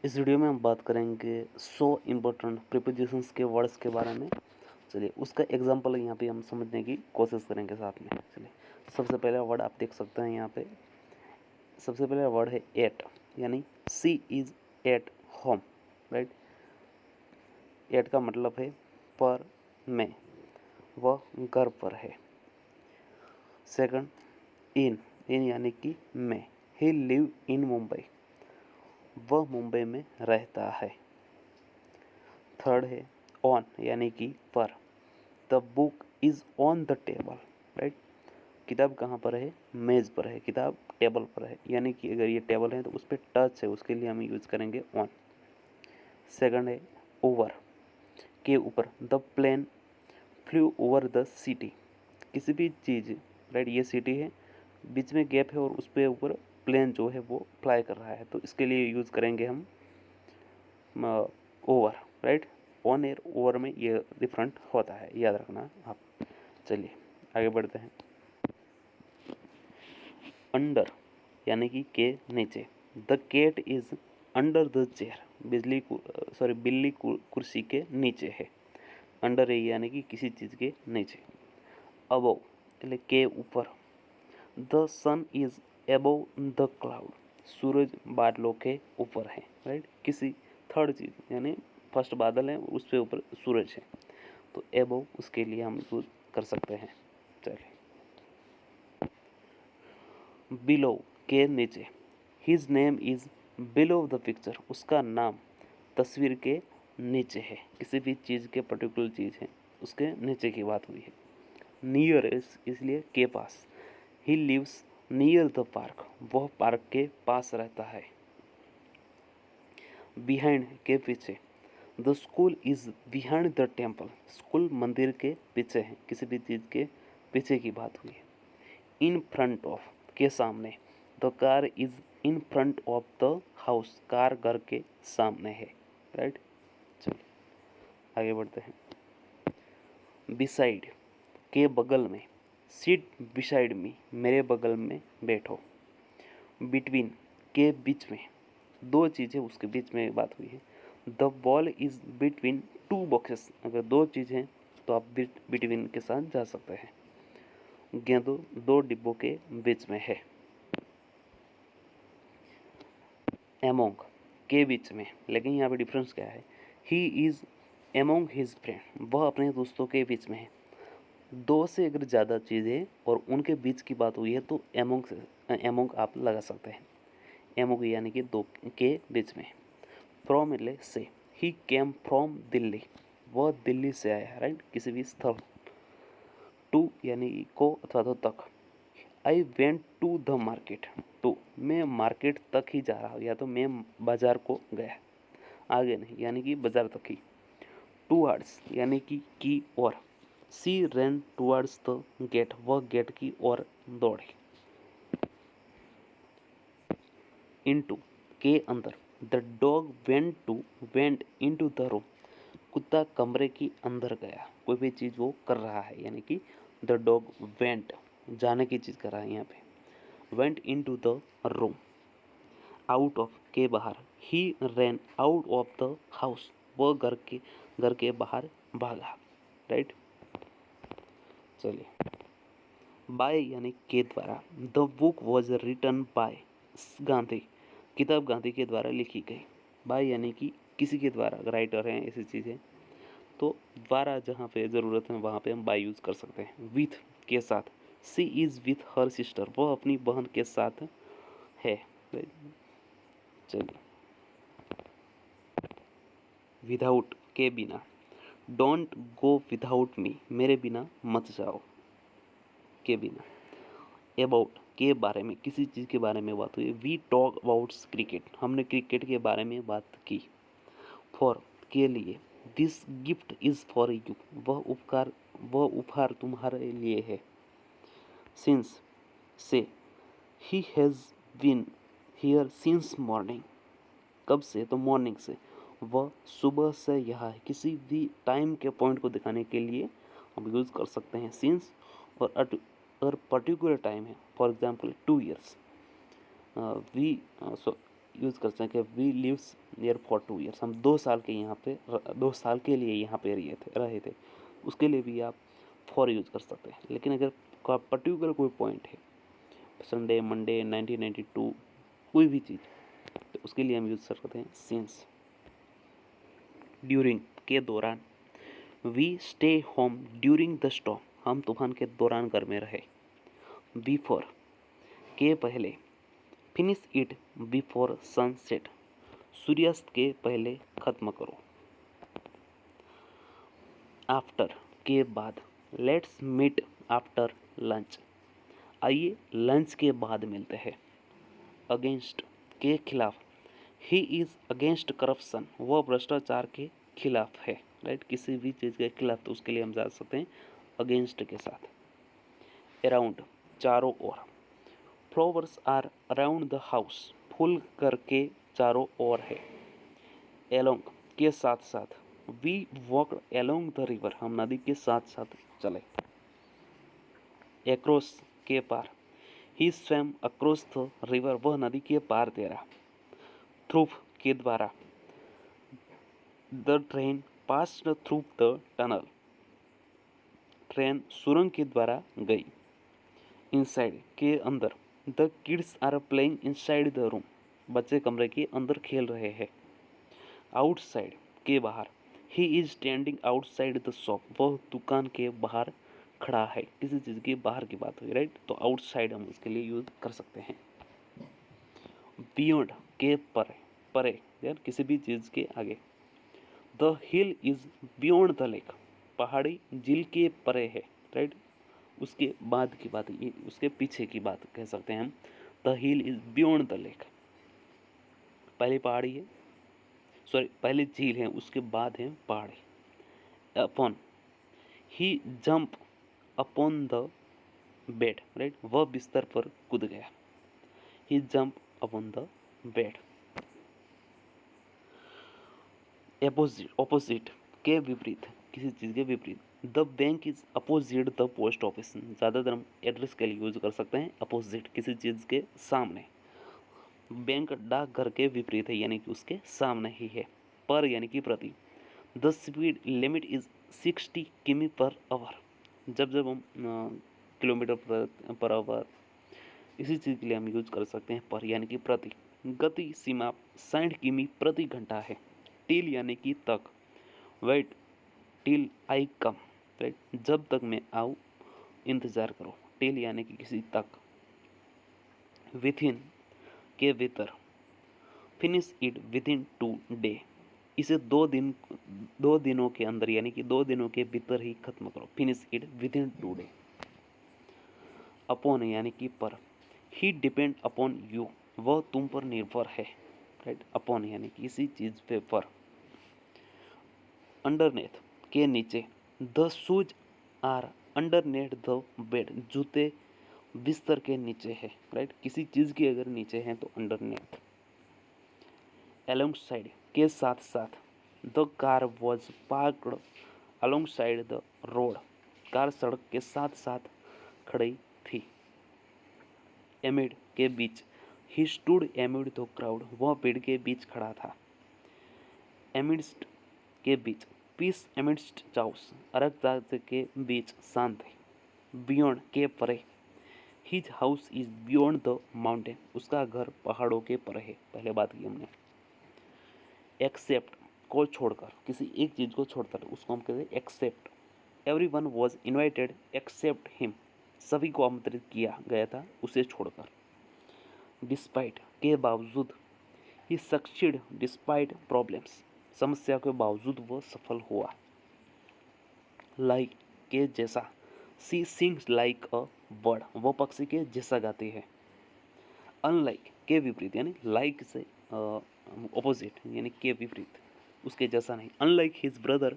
इस वीडियो में हम बात करेंगे 100 इम्पोर्टेंट प्रीपोजिशंस के वर्ड्स के बारे में। चलिए उसका एग्जांपल यहाँ पे हम समझने की कोशिश करेंगे साथ में। चलिए सबसे पहला वर्ड आप देख सकते हैं यहाँ पे। सबसे पहला वर्ड है एट, यानी she is at home, right. At का मतलब है पर, में, वह घर पर है। सेकंड, इन यानी कि में, ही लिव इन मुंबई, वह मुंबई में रहता है। थर्ड है ऑन, यानी कि पर, the book is on the table, right. किताब कहाँ पर है? मेज़ पर है। किताब टेबल पर है, यानी कि अगर ये टेबल है तो उस पर टच है, उसके लिए हम यूज़ करेंगे ऑन। सेकंड है ओवर, के ऊपर, the plane flew over the city, किसी भी चीज़, राइट, ये सिटी है, बीच में गैप है और उस पर ऊपर प्लेन जो है वो फ्लाई कर रहा है, तो इसके लिए यूज़ करेंगे हम over, right. On air over में ये डिफरेंट होता है, याद रखना आप। चलिए आगे बढ़ते हैं। अंडर, यानी कि के नीचे, the cat is under the chair, बिल्ली कुर्सी के नीचे है। अंडर है यानी कि किसी चीज़ के नीचे। अबव, यानी के ऊपर, the sun is above the cloud, सूरज बादलों के ऊपर है, राइट। किसी थर्ड चीज़, यानी फर्स्ट बादल है उस पे ऊपर सूरज है, तो अबव उसके लिए हम यूज कर सकते हैं। चलिए बिलो, के नीचे, his name is below the picture, उसका नाम तस्वीर के नीचे है। किसी भी चीज़ के पर्टिकुलर चीज़ है उसके नीचे की बात हुई है। नियर इसलिए के पास, he lives near the park, वह पार्क के पास रहता है। बिहाइंड, के पीछे, the school is behind the temple, school मंदिर के पीछे है, किसी भी चीज़ के पीछे की बात हुई है। इन फ्रंट ऑफ, के सामने, the car is in front of the house, car घर के सामने है, राइट। चलिए आगे बढ़ते हैं। बिसाइड, के बगल में, सीट बिसाइड मी, मेरे बगल में बैठो। बिटवीन, के बीच में, दो चीज़ें उसके बीच में बात हुई है। The ball is between two boxes, अगर दो चीज़ें तो आप बिटवीन के साथ जा सकते हैं। गेंदों दो डिब्बों के बीच में है। एमोंग, के बीच में, लेकिन यहाँ पे डिफरेंस क्या है? He is among his friend, वह अपने दोस्तों के बीच में है। दो से अगर ज़्यादा चीज़ें और उनके बीच की बात हुई है तो एमोंग से एमोंग आप लगा सकते हैं। एमोंग यानी कि दो के बीच में। फ्रॉम એટલે से, ही केम फ्रॉम दिल्ली, वह दिल्ली से आया है, राइट, किसी भी स्थल। टू यानी को अथवा तो तक। I went to the market, to, मैं मार्केट तक ही जा रहा हूँ, या तो मैं बाजार को गया, आगे नहीं, यानी कि बाजार तक ही। टूवर्ड्स यानी कि की ओर। सी रन टूवर्ड्स द गेट, वह गेट की ओर दौड़ी। इनटू, के अंदर, the dog went into the room, कुत्ता कमरे के अंदर गया, कोई भी चीज़ वो कर रहा है, यानी कि द डॉग वेंट, जाने की चीज़ कर रहा है यहाँ पे। Went into the room. Out of, के बाहर, he ran out of the house, वो घर के बाहर भागा, राइट। चलिए बाय यानी के द्वारा, the book was written by Gandhi, किताब गांधी के द्वारा लिखी गई। बाय यानी कि किसी के द्वारा, राइटर हैं ऐसी चीज़ें, तो द्वारा जहाँ पे ज़रूरत है वहाँ पे हम बाय यूज़ कर सकते हैं। विथ, के साथ, सी इज़ विथ हर सिस्टर, वह अपनी बहन के साथ है। चलिए विदाउट, के बिना, डोंट गो विदाउट मी, मेरे बिना मत जाओ, के बिना। अबाउट, के बारे में, किसी चीज़ के बारे में बात हुई। वी टॉक अबाउट क्रिकेट, हमने क्रिकेट के बारे में बात की। फॉर, के लिए। This gift is for you, वह उपहार तुम्हारे लिए है। सिंस, से, he has been here since morning, कब से? तो मॉर्निंग से, वह सुबह से यहाँ है, किसी भी टाइम के पॉइंट को दिखाने के लिए हम यूज़ कर सकते हैं सिंस। और अगर पर्टिकुलर टाइम है, for example 2 years, we so use कर सकते हैं कि we lives near for 2 years, हम 2 साल के यहाँ पे 2 साल के लिए यहाँ पे रहे थे, उसके लिए भी आप फॉर यूज़ कर सकते हैं। लेकिन अगर का पर्टिकुलर कोई पॉइंट है, संडे, मंडे, 1992, कोई भी चीज़, तो उसके लिए हम यूज़ कर सकते हैं सिंस। ड्यूरिंग के दौरान, we stay home during the storm, हम तूफान के दौरान घर में रहे। बिफोर के पहले, फिनिश इट बिफोर सनसेट, सूर्यास्त के पहले खत्म करो। आफ्टर के बाद, लेट्स मीट आफ्टर लंच, आइए लंच के बाद मिलते हैं। अगेंस्ट के खिलाफ, ही इज़ अगेंस्ट करप्शन, वह भ्रष्टाचार के खिलाफ है, राइट, किसी भी चीज़ के खिलाफ, तो उसके लिए हम जा सकते हैं अगेंस्ट के साथ। अराउंड, चारों ओर, flowers are around the house, फूल घर के चारों ओर है। एलोंग के साथ साथ, we walk along the river, हम नदी के साथ साथ चले। एक्रॉस के पार, he swam across the river, वह नदी के पार तैरा। थ्रू के द्वारा, the train passed through the tunnel, train सुरंग के द्वारा गई। इनसाइड के अंदर, the kids are playing inside the room, बच्चे कमरे के अंदर खेल रहे हैं। आउटसाइड के बाहर, he is standing outside the shop, वह दुकान के बाहर खड़ा है, किसी चीज़ के बाहर की बात हुई, राइट, तो आउटसाइड हम उसके लिए यूज कर सकते हैं। बियॉन्ड के परे, परे यार किसी भी चीज़ के आगे। The hill is beyond the lake, पहाड़ी झील के परे है, राइट, उसके बाद की बात, उसके पीछे की बात कह सकते हैं हम। The hill is beyond the lake, पहली पहाड़ी है, सॉरी पहले झील है, उसके बाद है पहाड़ी। Upon, he jump upon the bed, right, वह बिस्तर पर कूद गया। He jump upon the bed. Opposite, opposite के विपरीत, किसी चीज़ के विपरीत। The bank is opposite the post office, ज़्यादातर हम एड्रेस के लिए यूज कर सकते हैं अपोजिट, किसी चीज़ के सामने। बैंक डाकघर के विपरीत है, यानी कि उसके सामने ही है। पर यानी कि प्रति। द स्पीड लिमिट इज 60 किमी पर आवर, जब जब हम किलोमीटर पर आवर, इसी चीज़ के लिए हम यूज कर सकते हैं पर यानी कि प्रति। गति सीमा 60 किमी प्रति घंटा है। टिल यानी कि तक। Wait till I come, right, जब तक मैं आऊँ इंतज़ार करो। टिल यानी कि किसी तक। विथिन के भीतर। फिनिश इट विदिन 2 डे, इसे 2 दिनों के अंदर यानी कि 2 दिनों के भीतर ही खत्म करो। Finish it within 2 day. Upon यानी कि पर। ही डिपेंड अपॉन यू, वह तुम पर निर्भर है, राइट, अपॉन यानी कि किसी चीज़ पे पर। अंडरनेथ के नीचे। The shoes are underneath the bed, जूते बिस्तर के नीचे है, राइट, किसी चीज़ के अगर नीचे हैं तो अंडरनेथ। अलोंग साइड के साथ साथ। The car was parked alongside the road, car सड़क के साथ साथ खड़ी थी। एमिड के बीच। He stood amid the crowd, वह भीड़ के बीच खड़ा था। एमिडस्ट के बीच। पीस एमिडस्ट चाउस, अरग राज्य के बीच शांति। बियॉन्ड के परे। His house is beyond the mountain, उसका घर पहाड़ों के परे है, पहले बात की हमने। एक्सेप्ट को छोड़कर, किसी एक चीज़ को छोड़कर, उसको हम कहते हैं except. Everyone was invited except him, सभी को आमंत्रित किया गया था उसे छोड़कर। डिस्पाइट के बावजूद। ही सक्सीड डिस्पाइट प्रॉब्लम्स, समस्या के बावजूद वह सफल हुआ। लाइक के जैसा। सी सिंग्स लाइक अ बर्ड, वह पक्षी के जैसा गाती है। अनलाइक के विपरीत, यानी लाइक से ऑपोजिट, यानी के विपरीत, उसके जैसा नहीं। Unlike his brother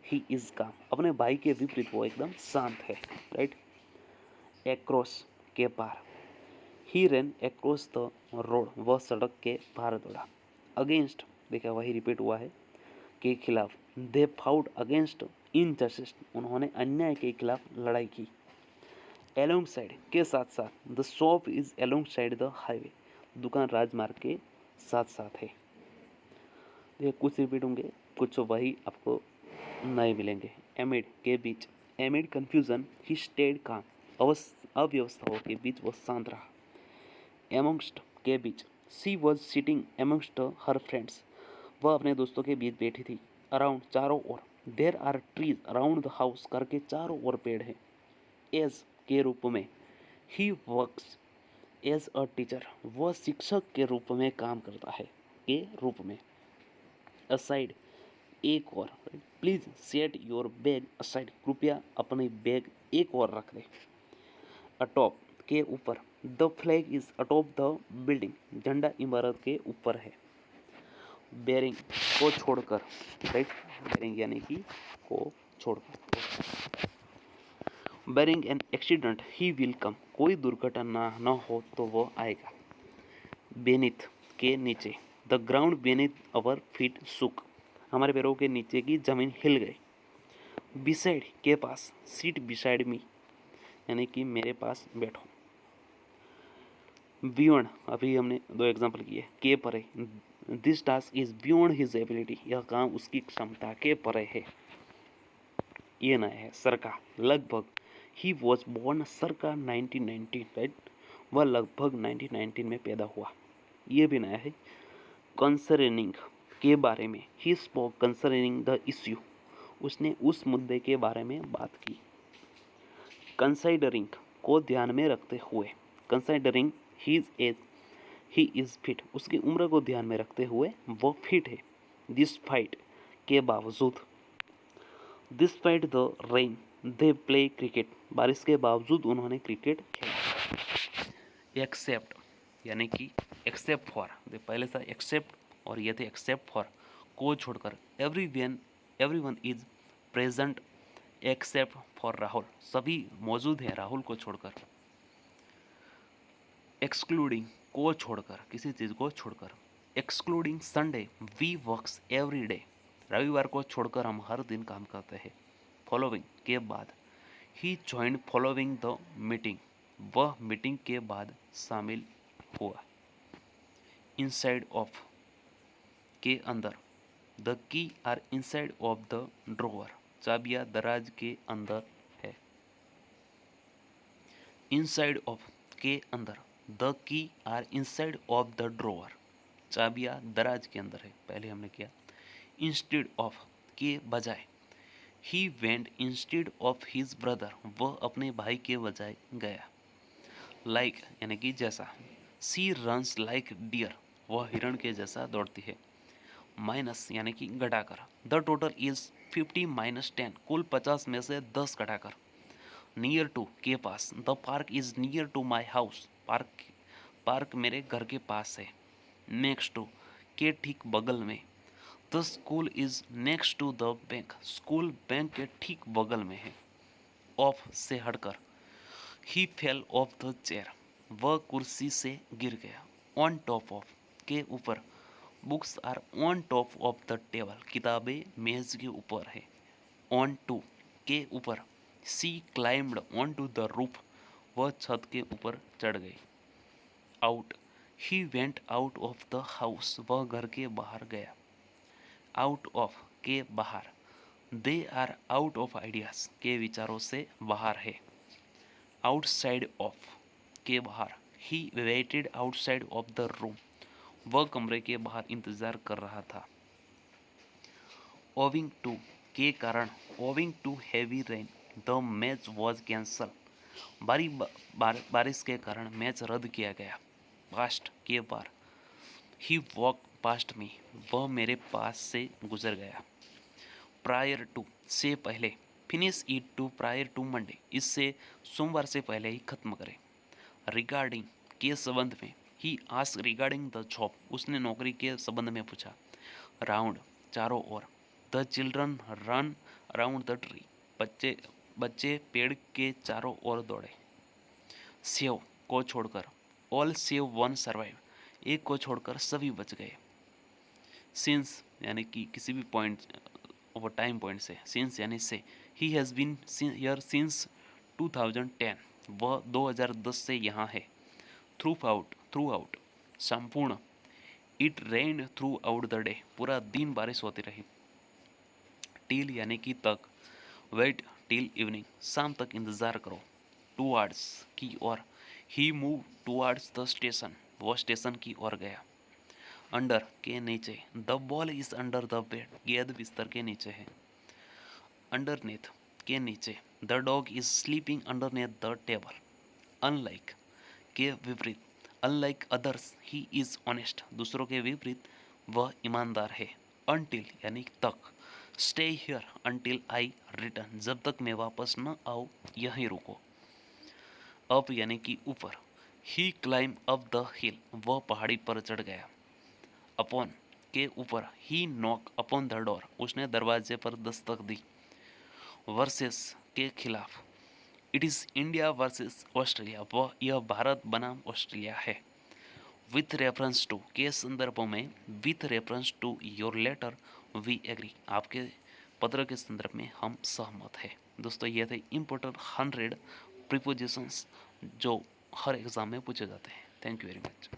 he is काम, अपने भाई के विपरीत वो एकदम शांत है, राइट। एक्रॉस के पार। ही रन एक्रॉस द रोड, वह सड़क के पार दौड़ा। अगेंस्ट, देखा वही रिपीट हुआ है, के खिलाफ। दे फाउट अगेंस्ट इनजस्टिस, उन्होंने अन्याय के खिलाफ लड़ाई की। एलोंग साइड के साथ साथ। The shop is along side the highway, दुकान राजमार्ग के साथ साथ है। ये कुछ रिपीट होंगे, कुछ वही आपको नए मिलेंगे। एमिड के बीच, एमिड कन्फ्यूजन ही स्टेड काम, अव्यवस्थाओं के बीच वो शांत रहा। एमंगस्ट के बीच, she was sitting amongst her friends, वह अपने दोस्तों के बीच बैठी थी। अराउंड चारों ओर, there are trees around the house, घर के चारों ओर पेड़ हैं। एज के रूप में, he works as a teacher, वह शिक्षक के रूप में काम करता है, के रूप में। असाइड एक और, please set your bag aside, कृपया अपनी बैग एक और रख दे। अटॉप के ऊपर, the flag is atop the building, झंडा इमारत के ऊपर है। बेरिंग को छोड़कर, राइट, बेरिंग यानी कि को छोड़कर। Barring an accident he will come, कोई दुर्घटना न हो तो वो आएगा। बेनिथ के नीचे, the ground beneath our feet सुक, हमारे पैरों के नीचे की जमीन हिल गई। बिसाइड के पास, सीट बिसाइड मी, यानी कि मेरे पास बैठो। बियॉन्ड, अभी हमने दो एग्जांपल किए, के परे, this task is beyond his ability, यह काम उसकी क्षमता के परे है। ये नया है, सरका, लगभग, ही वॉज बोर्न सरका 1919, राइट, वह लगभग 1919 में पैदा हुआ। ये भी नया है। कंसर्निंग के बारे में, he spoke concerning the issue, उसने उस मुद्दे के बारे में बात की। कंसाइडरिंग को ध्यान में रखते हुए, considering his age he is fit, उसकी उम्र को ध्यान में रखते हुए वो फिट है। दिस फाइट के बावजूद, this fight the rain they play cricket, बारिश के बावजूद उन्होंने क्रिकेट खेला। एक्सेप्ट यानी कि एक्सेप्ट फॉर, पहले था एक्सेप्ट और ये थे एक्सेप्ट फॉर, को छोड़कर। Everyone is present except for Rahul, सभी मौजूद हैं राहुल को छोड़कर। एक्सक्लूडिंग को छोड़कर, किसी चीज़ को छोड़कर। Excluding Sunday we works every day, रविवार को छोड़कर हम हर दिन काम करते हैं। फॉलोइंग के बाद, he joined following the meeting, वह मीटिंग के बाद शामिल हुआ। इनसाइड ऑफ के अंदर, the key are inside of the drawer, चाबियां दराज के अंदर है। इनसाइड ऑफ के अंदर, the key are inside of the drawer, चाबियां दराज के अंदर है, पहले हमने किया। इंस्टेड ऑफ के बजाय, he went instead of his brother, वह अपने भाई के बजाय गया। लाइक यानी कि जैसा, सी रन्स लाइक डियर, वह हिरण के जैसा दौड़ती है। माइनस यानी कि घटाकर, द टोटल इज 50 माइनस 10, कुल 50 में से 10 घटाकर। नियर टू के पास, the park is near to my house, park मेरे घर के पास है। नेक्स्ट टू के ठीक बगल में, the school is next to the bank, school bank के ठीक बगल में है। ऑफ से हटकर, he fell off the chair, वह कुर्सी से गिर गया। ऑन टॉप ऑफ के ऊपर, books are on top of the table, किताबें मेज के ऊपर है। ऑन टू के ऊपर, she climbed on to the roof, वह छत के ऊपर चढ़ गई। Out, he went out of the house, वह घर के बाहर गया। आउट ऑफ के बाहर, they are out of ideas, के विचारों से बाहर है। आउटसाइड ऑफ के बाहर, he waited outside of the room, वह कमरे के बाहर इंतजार कर रहा था। ओविंग टू के कारण, owing to heavy rain the match was cancel, बारिश के कारण मैच रद्द किया गया। पास्ट के बार, ही वॉक पास्ट मी, वह मेरे पास से गुजर गया। प्रायर टू से पहले, finish it to prior to Monday, इससे सोमवार से पहले ही खत्म करें। रिगार्डिंग के संबंध में, he ask regarding the job, उसने नौकरी के संबंध में पूछा। राउंड चारों ओर, the children run around the tree, बच्चे पेड़ के चारों ओर दौड़े। सेव को छोड़कर, ऑल सेव वन सर्वाइव, एक को छोड़कर सभी बच गए। सिंस यानी कि किसी भी पॉइंट ओवर टाइम पॉइंट से, सिंस यानी से, he has been here since 2010, वह 2010 से यहाँ है। थ्रू आउट संपूर्ण, it rain throughout the day, पूरा दिन बारिश होती रही। टिल यानी कि तक, वेट टिल इवनिंग, शाम तक इंतजार करो। टुवर्ड्स की ओर, ही मूव टुवर्ड्स द स्टेशन, वो स्टेशन की ओर गया। अंडर के नीचे, the ball is under the bed, गेंद बिस्तर के नीचे है। अंडरनेथ के नीचे, the dog is sleeping underneath the table. Unlike के विपरीत, unlike others he is honest, दूसरों के विपरीत वह ईमानदार है। अनटिल यानी तक, stay here until I return, जब तक मैं वापस न आऊँ यहीं रुको। अप यानी कि ऊपर, ही क्लाइम अप द हिल, वह पहाड़ी पर चढ़ गया। अपॉन के ऊपर, ही नॉक अपॉन द डोर, उसने दरवाजे पर दस्तक दी। वर्सेस के खिलाफ, it is India versus Australia, वह यह भारत बनाम ऑस्ट्रेलिया है। विथ रेफरेंस टू के संदर्भ में, with reference to your letter we agree, आपके पत्र के संदर्भ में हम सहमत हैं। दोस्तों ये थे इम्पोर्टेंट 100 प्रीपोजिशंस जो हर एग्जाम में पूछे जाते हैं। Thank you very much.